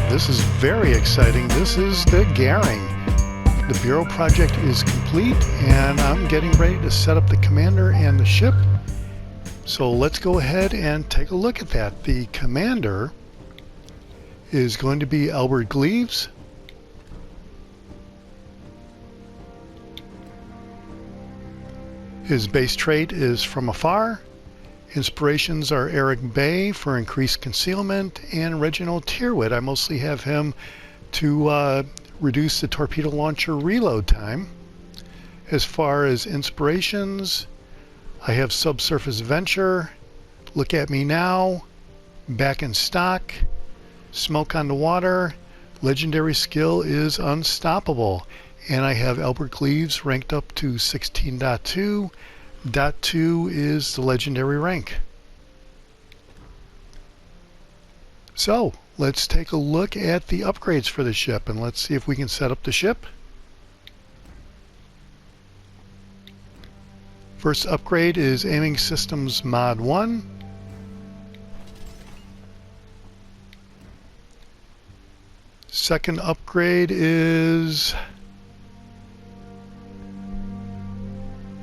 This is very exciting. This is the Garing. The Bureau project is complete, and I'm getting ready to set up the commander and the ship. So let's go ahead and take a look at that. The commander is going to be Albert Gleaves. His base trait is From Afar. Inspirations are Eric Bay for increased concealment and Reginald Tyrwhitt. I mostly have him to reduce the torpedo launcher reload time. As far as inspirations, I have Subsurface Venture, Look at Me Now, Back in Stock, Smoke on the Water, Legendary Skill is Unstoppable, and I have Albert Gleaves ranked up to 16.2. Dot 2 is the legendary rank. So let's take a look at the upgrades for the ship, and let's see if we can set up the ship. First upgrade is Aiming Systems Mod 1. Second upgrade is,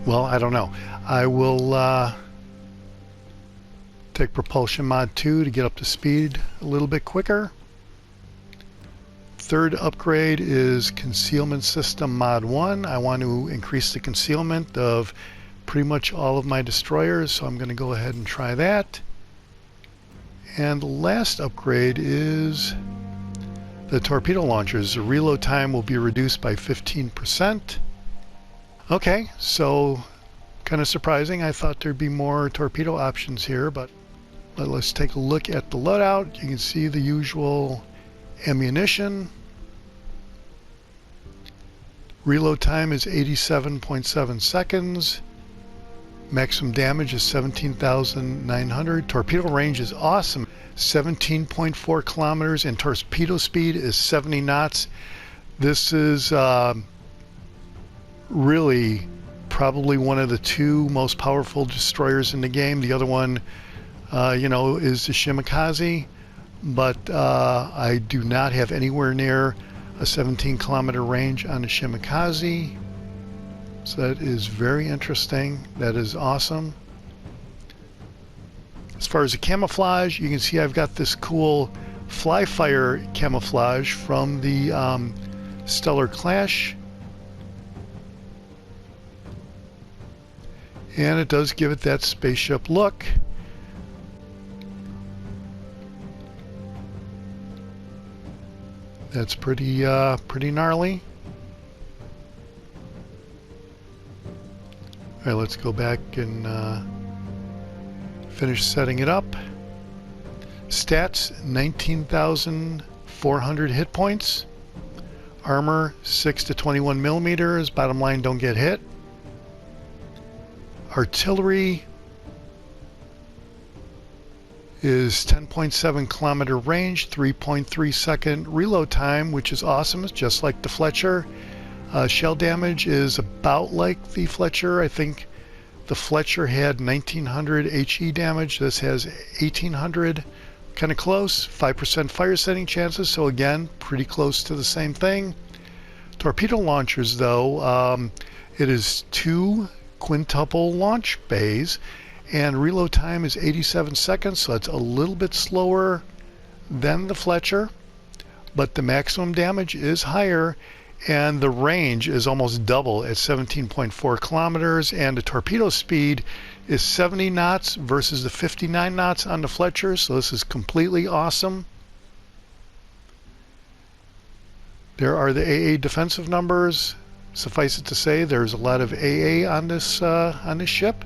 well, I don't know. I will take Propulsion Mod 2 to get up to speed a little bit quicker. Third upgrade is Concealment System Mod 1. I want to increase the concealment of pretty much all of my destroyers, so I'm going to go ahead and try that. And the last upgrade is the torpedo launchers. The reload time will be reduced by 15%. Okay, so kind of surprising. I thought there'd be more torpedo options here, but let's take a look at the loadout. You can see the usual ammunition. Reload time is 87.7 seconds. Maximum damage is 17,900. Torpedo range is awesome, 17.4 kilometers, and torpedo speed is 70 knots. This is really probably one of the two most powerful destroyers in the game. The other one, you know, is the Shimakaze, but I do not have anywhere near a 17-kilometer range on the Shimakaze. So that is very interesting. That is awesome. As far as the camouflage, you can see I've got this cool FlyFire camouflage from the Stellar Clash. And it does give it that spaceship look. That's pretty gnarly. All right, let's go back and finish setting it up. Stats, 19,400 hit points. Armor, 6 to 21 millimeters. Bottom line, don't get hit. Artillery is 10.7 kilometer range, 3.3 second reload time, which is awesome. It's just like the Fletcher. Shell damage is about like the Fletcher. I think the Fletcher had 1900 HE damage. This has 1800, kind of close. 5% fire setting chances, so again, pretty close to the same thing. Torpedo launchers, though, it is 2 quintuple launch bays, and reload time is 87 seconds, so it's a little bit slower than the Fletcher, but the maximum damage is higher, and the range is almost double at 17.4 kilometers, and the torpedo speed is 70 knots versus the 59 knots on the Fletcher, so this is completely awesome. There are the AA defensive numbers. Suffice it to say, there's a lot of AA on this ship.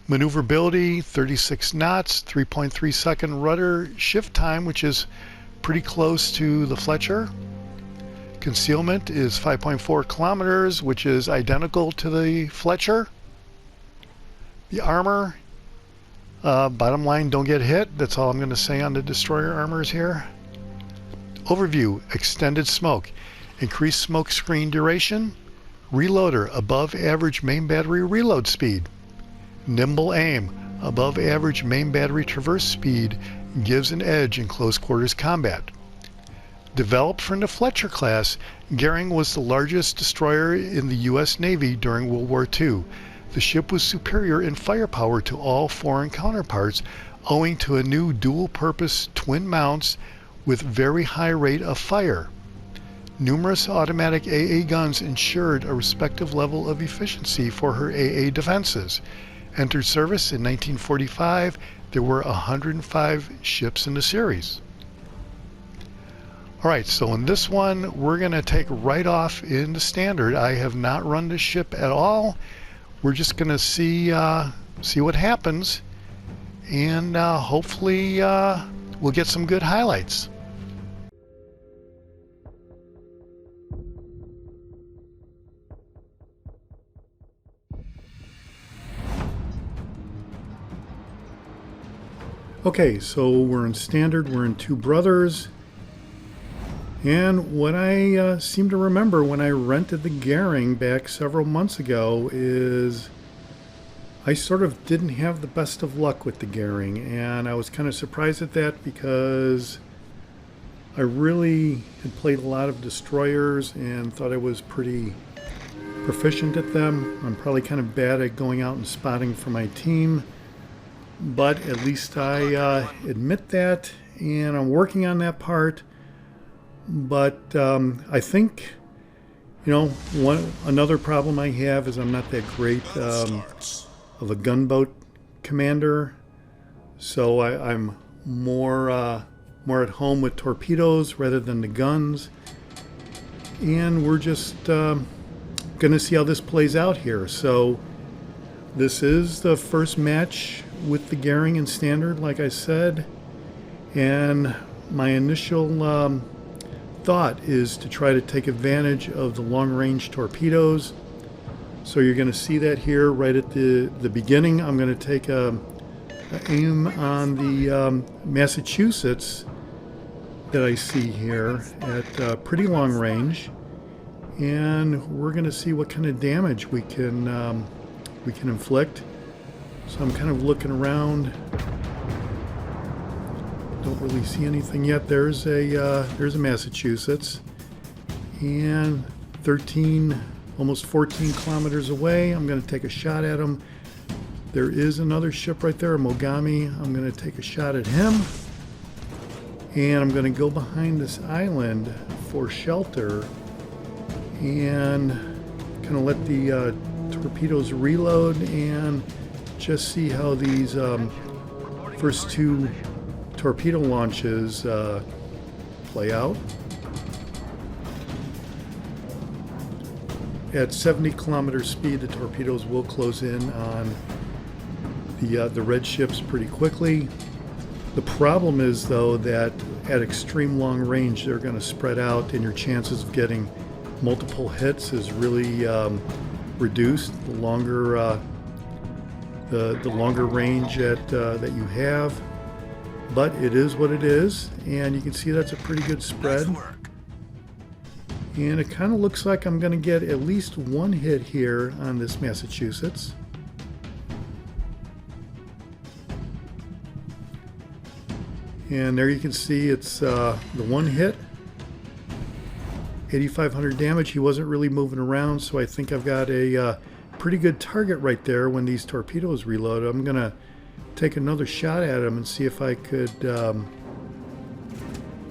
Maneuverability, 36 knots, 3.3 second rudder shift time, which is pretty close to the Fletcher. Concealment is 5.4 kilometers, which is identical to the Fletcher. The armor, bottom line, don't get hit. That's all I'm going to say on the destroyer armors here. Overview, extended smoke, increased smoke screen duration, reloader, above average main battery reload speed, nimble aim, above average main battery traverse speed, gives an edge in close quarters combat. Developed from the Fletcher class, Goering was the largest destroyer in the U.S. Navy during World War II. The ship was superior in firepower to all foreign counterparts, owing to a new dual-purpose twin mounts with very high rate of fire. Numerous automatic AA guns ensured a respective level of efficiency for her AA defenses. Entered service in 1945, there were 105 ships in the series. Alright, so in this one, we're going to take right off into standard. I have not run this ship at all. We're just going to see what happens, and hopefully we'll get some good highlights. Okay, so we're in standard, we're in Two Brothers, and what I seem to remember when I rented the Goering back several months ago is I sort of didn't have the best of luck with the Goering, and I was kind of surprised at that because I really had played a lot of destroyers and thought I was pretty proficient at them. I'm probably kind of bad at going out and spotting for my team, but at least I admit that, and I'm working on that part. But I think, another problem I have is I'm not that great of a gunboat commander, so I'm more at home with torpedoes rather than the guns, and we're just going to see how this plays out here. So this is the first match with the Goering in standard, like I said, and my initial thought is to try to take advantage of the long-range torpedoes. So you're going to see that here right at the beginning. I'm going to take a aim on the Massachusetts that I see here at pretty long range, and we're going to see what kind of damage we can inflict. So I'm kind of looking around. Don't really see anything yet. There's a Massachusetts, and 13, almost 14 kilometers away. I'm going to take a shot at him. There is another ship right there, a Mogami. I'm going to take a shot at him, and I'm going to go behind this island for shelter and kind of let the torpedoes reload and just see how these first two torpedo launches play out. At 70 kilometer speed, the torpedoes will close in on the red ships pretty quickly. The problem is, though, that at extreme long range, they're going to spread out, and your chances of getting multiple hits is really reduced. The longer the longer range that you have. But it is what it is, and you can see that's a pretty good spread. And it kind of looks like I'm going to get at least one hit here on this Massachusetts. And there you can see it's the one hit, 8,500 damage. He wasn't really moving around, so I think I've got a pretty good target right there when these torpedoes reload. I'm going to take another shot at him and see if I could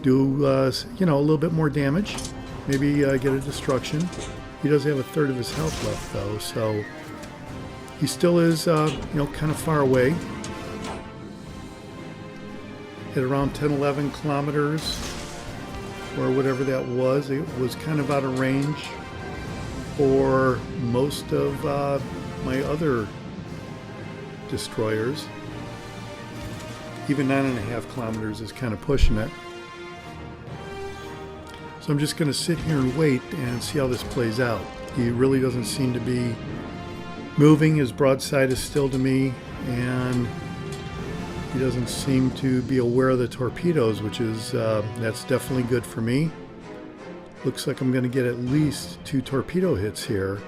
do a little bit more damage, maybe get a destruction. He does have a third of his health left, though, so he still is kind of far away at around 10-11 kilometers or whatever that was. It was kind of out of range for most of my other destroyers. Even 9.5 kilometers is kind of pushing it. So I'm just going to sit here and wait and see how this plays out. He really doesn't seem to be moving. His broadside is still to me, and he doesn't seem to be aware of the torpedoes, which is that's definitely good for me. Looks like I'm going to get at least 2 torpedo hits here.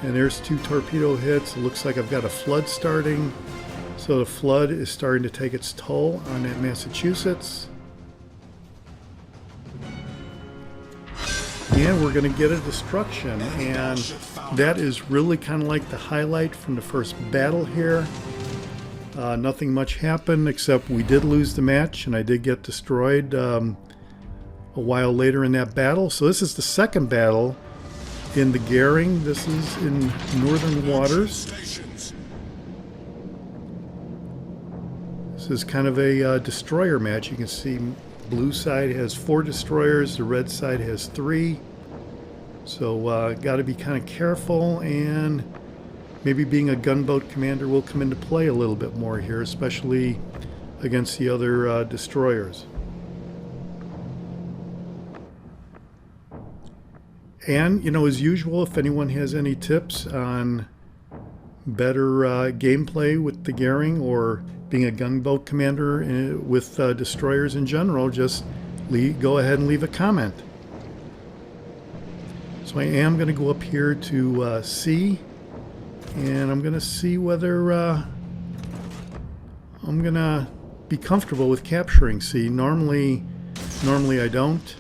And there's 2 torpedo hits. It looks like I've got a flood starting. So the flood is starting to take its toll on that Massachusetts. And we're going to get a destruction. And that is really kind of like the highlight from the first battle here. Nothing much happened except we did lose the match and I did get destroyed a while later in that battle. So this is the second battle in the Goering. This is in northern waters. This is kind of a destroyer match. You can see blue side has 4 destroyers, the red side has 3. So got to be kind of careful, and maybe being a gunboat commander will come into play a little bit more here, especially against the other destroyers. And, you know, as usual, if anyone has any tips on better gameplay with the Goering or being a gunboat commander with destroyers in general, just go ahead and leave a comment. So I am going to go up here to C, and I'm going to see whether I'm going to be comfortable with capturing C. Normally I don't.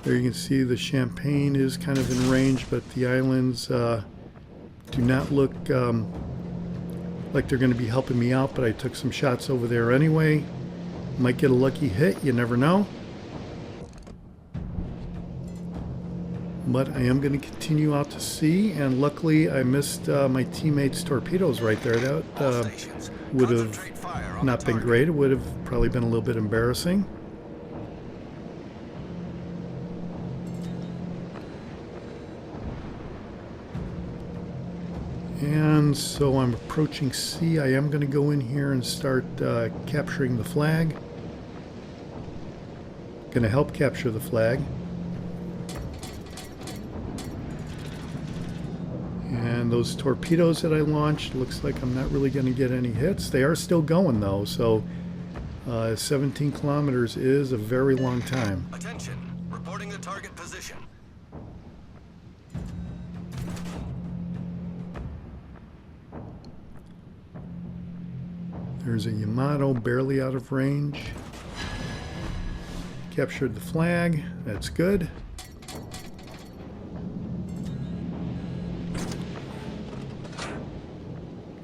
There you can see the Champagne is kind of in range, but the islands do not look like they're going to be helping me out, but I took some shots over there anyway. Might get a lucky hit, you never know. But I am going to continue out to sea, and luckily I missed my teammates' torpedoes right there. That would have not been great. It would have probably been a little bit embarrassing. And so I'm approaching C. I am going to go in here and start capturing the flag. Going to help capture the flag. And those torpedoes that I launched, looks like I'm not really going to get any hits. They are still going though, so 17 kilometers is a very long time. Attention, reporting the target position. There's a Yamato barely out of range. Captured the flag. That's good.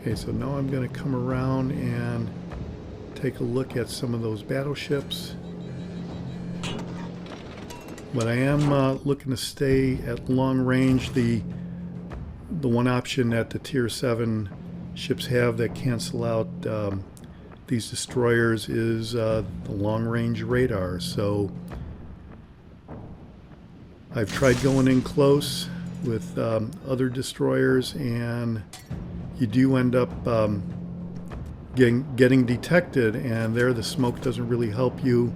Okay, so now I'm going to come around and take a look at some of those battleships. But I am looking to stay at long range. The one option that the Tier 7 ships have that cancel out these destroyers is the long-range radar. So I've tried going in close with other destroyers, and you do end up getting detected, and there the smoke doesn't really help you.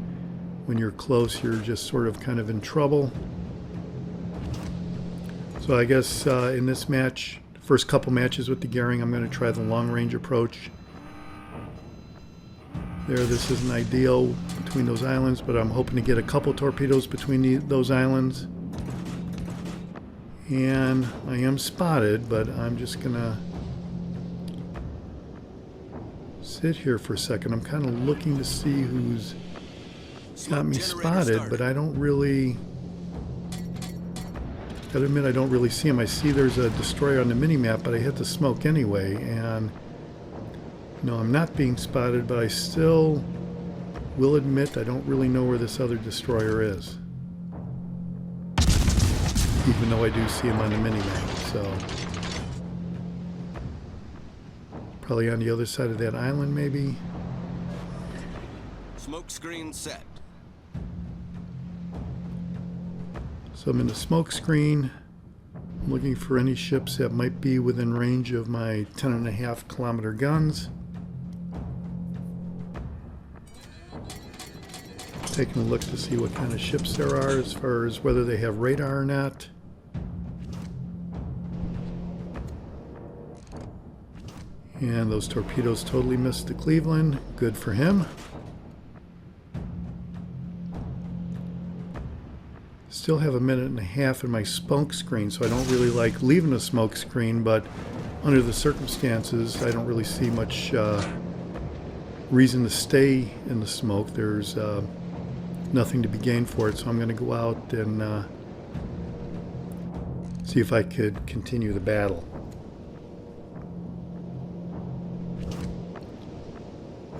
When you're close, you're just sort of kind of in trouble. So I guess in this match, first couple matches with the Goering, I'm going to try the long-range approach. There, this isn't ideal between those islands, but I'm hoping to get a couple torpedoes between those islands. And I am spotted, but I'm just going to sit here for a second. I'm kind of looking to see who's got me spotted, but I don't really... Gotta admit, I don't really see him. I see there's a destroyer on the mini-map, but I hit the smoke anyway, and no, I'm not being spotted, but I still will admit I don't really know where this other destroyer is, even though I do see him on the mini-map. So probably on the other side of that island, maybe. Smoke screen set. So I'm in the smoke screen. I'm looking for any ships that might be within range of my 10.5 kilometer guns. taking a look to see what kind of ships there are as far as whether they have radar or not. And those torpedoes totally missed the Cleveland. Good for him. Still have a minute and a half in my smoke screen, so I don't really like leaving a smoke screen, but under the circumstances, I don't really see much reason to stay in the smoke. There's nothing to be gained for it, so I'm going to go out and see if I could continue the battle.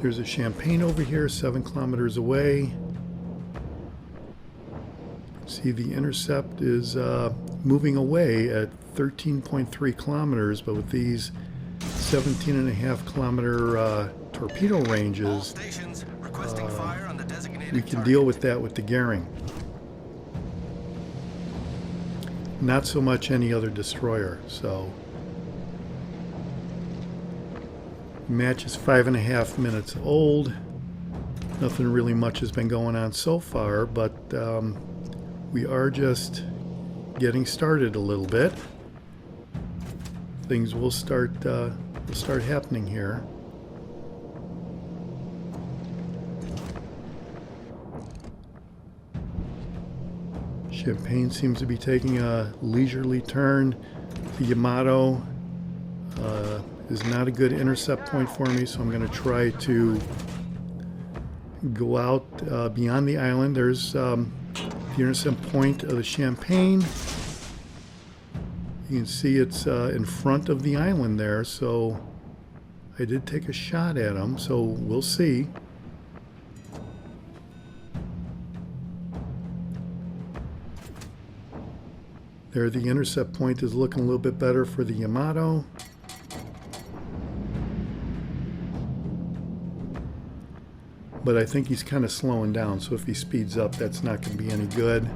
There's a Champagne over here, 7 kilometers away. See, the intercept is moving away at 13.3 kilometers, but with these 17.5 kilometer torpedo ranges, we can deal with that with the Goering. Not so much any other destroyer. So match is 5.5 minutes old. Nothing really much has been going on so far, but we are just getting started a little bit. Things will start happening here. Champagne seems to be taking a leisurely turn. The Yamato is not a good intercept point for me, so I'm going to try to go out beyond the island. There's the intercept point of the Champagne. You can see it's in front of the island there, so I did take a shot at him, so we'll see. There, the intercept point is looking a little bit better for the Yamato. But I think he's kind of slowing down, so if he speeds up, that's not going to be any good.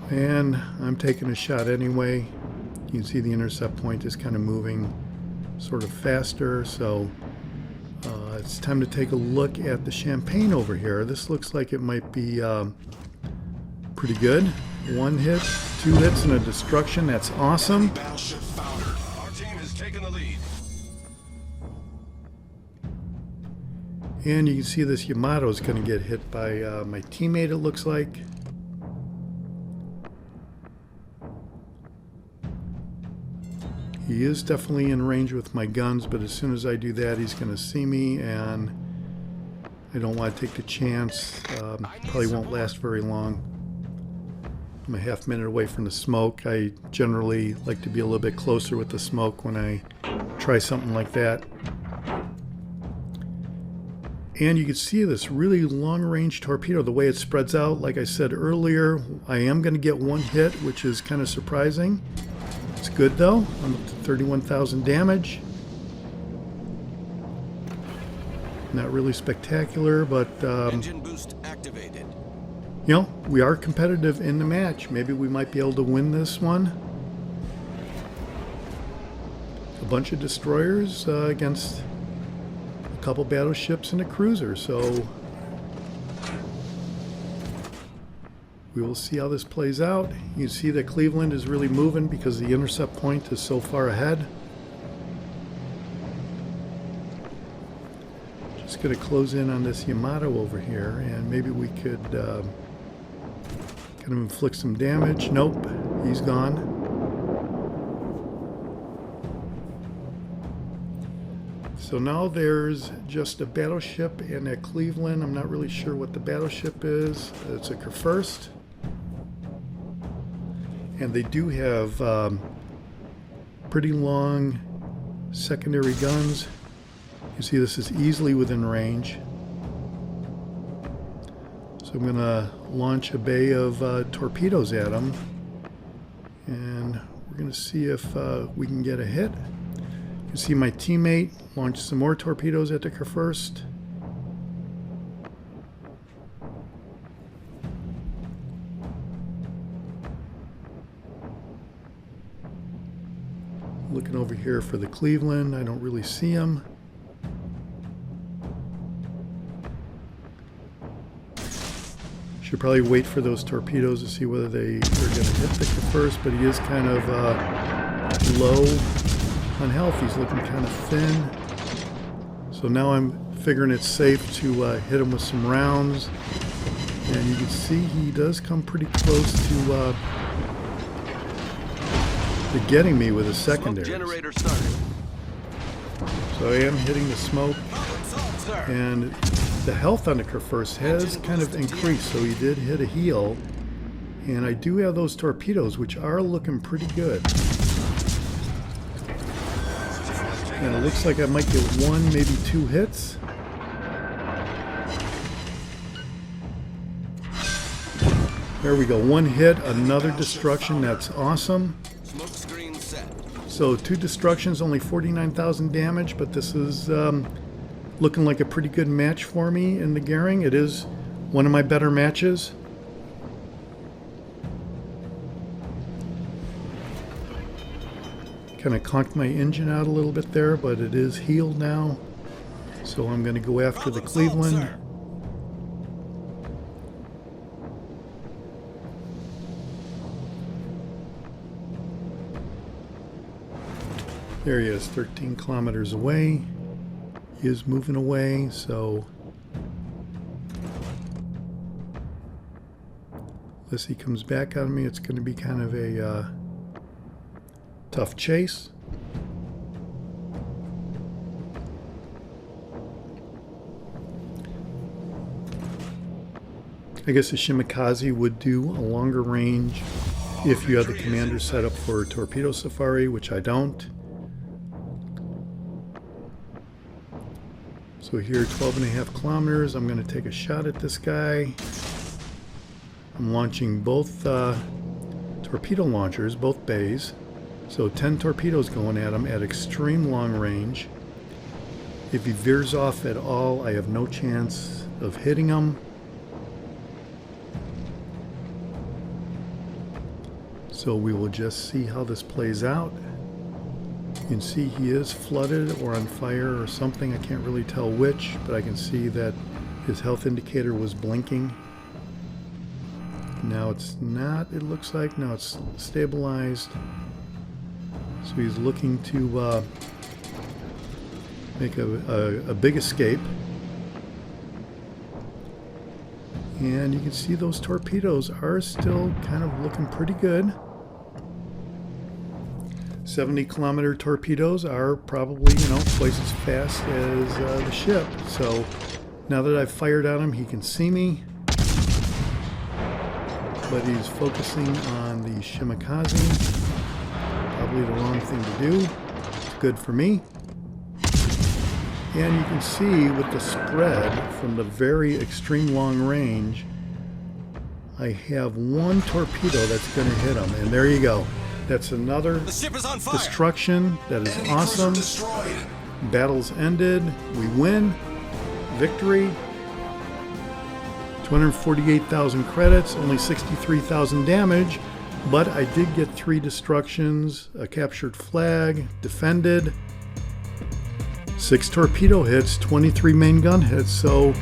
And I'm taking a shot anyway. You can see the intercept point is kind of moving sort of faster, so it's time to take a look at the Champagne over here. This looks like it might be pretty good. 1 hit, 2 hits, and a destruction. That's awesome. Battleship foundered. Our team has taken the lead. And you can see this Yamato is going to get hit by my teammate, it looks like. He is definitely in range with my guns, but as soon as I do that, he's going to see me, and I don't want to take the chance. Probably won't last very long. I'm a half minute away from the smoke. I generally like to be a little bit closer with the smoke when I try something like that. And you can see this really long-range torpedo, the way it spreads out. Like I said earlier, I am going to get 1 hit, which is kind of surprising. It's good though. I'm up to 31,000 damage. Not really spectacular, but Engine boost activated. you know, we are competitive in the match. Maybe we might be able to win this one. A bunch of destroyers against a couple battleships and a cruiser, so we will see how this plays out. You see that Cleveland is really moving because the intercept point is so far ahead. Just going to close in on this Yamato over here, and maybe we could kind of inflict some damage. Nope, he's gone. So now there's just a battleship and a Cleveland. I'm not really sure what the battleship is. It's a First. And they do have pretty long secondary guns. You see this is easily within range. So I'm going to launch a bay of torpedoes at them. And we're going to see if we can get a hit. You can see my teammate launch some more torpedoes at the First. Looking Looking over here for the Cleveland. I don't really see him. Should probably wait for those torpedoes to see whether they're going to hit Victor first, but he is kind of low on health. He's looking kind of thin. So now I'm figuring it's safe to hit him with some rounds. And you can see he does come pretty close to getting me with a secondary. So I am hitting the smoke. And the health on the first has kind of increased, so he did hit a heel. And I do have those torpedoes, which are looking pretty good. And it looks like I might get one, maybe two hits. There we go, one hit, another destruction, that's awesome. So 2 destructions, only 49,000 damage, but this is looking like a pretty good match for me in the Goering. It is one of my better matches. Kind of conked my engine out a little bit there, but it is healed now. So I'm going to go after the Cleveland. There he is, 13 kilometers away. He is moving away, so unless he comes back on me, it's going to be kind of a tough chase. I guess the Shimakaze would do a longer range if you have the commander set up for torpedo safari, which I don't. So here, 12.5 kilometers, I'm going to take a shot at this guy. I'm launching both torpedo launchers, both bays. So 10 torpedoes going at him at extreme long range. If he veers off at all, I have no chance of hitting him. So we will just see how this plays out. You can see he is flooded or on fire or something. I can't really tell which, but I can see that his health indicator was blinking. Now it's not, it looks like. Now it's stabilized. So he's looking to make a big escape. And you can see those torpedoes are still kind of looking pretty good. 70-kilometer torpedoes are probably, twice as fast as the ship. So now that I've fired on him, he can see me. But he's focusing on the Shimakaze. Probably the wrong thing to do. It's good for me. And you can see with the spread from the very extreme long range, I have one torpedo that's going to hit him. And there you go. That's another destruction. That is awesome. Battle's ended. We win. Victory. 248,000 credits. Only 63,000 damage. But I did get 3 destructions. A captured flag. Defended. 6 torpedo hits. 23 main gun hits. So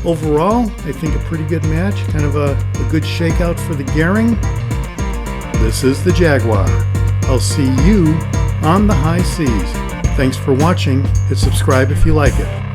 overall, I think a pretty good match. Kind of a good shakeout for the Goering. This is the Jaguar. I'll see you on the high seas. Thanks for watching. Hit subscribe if you like it.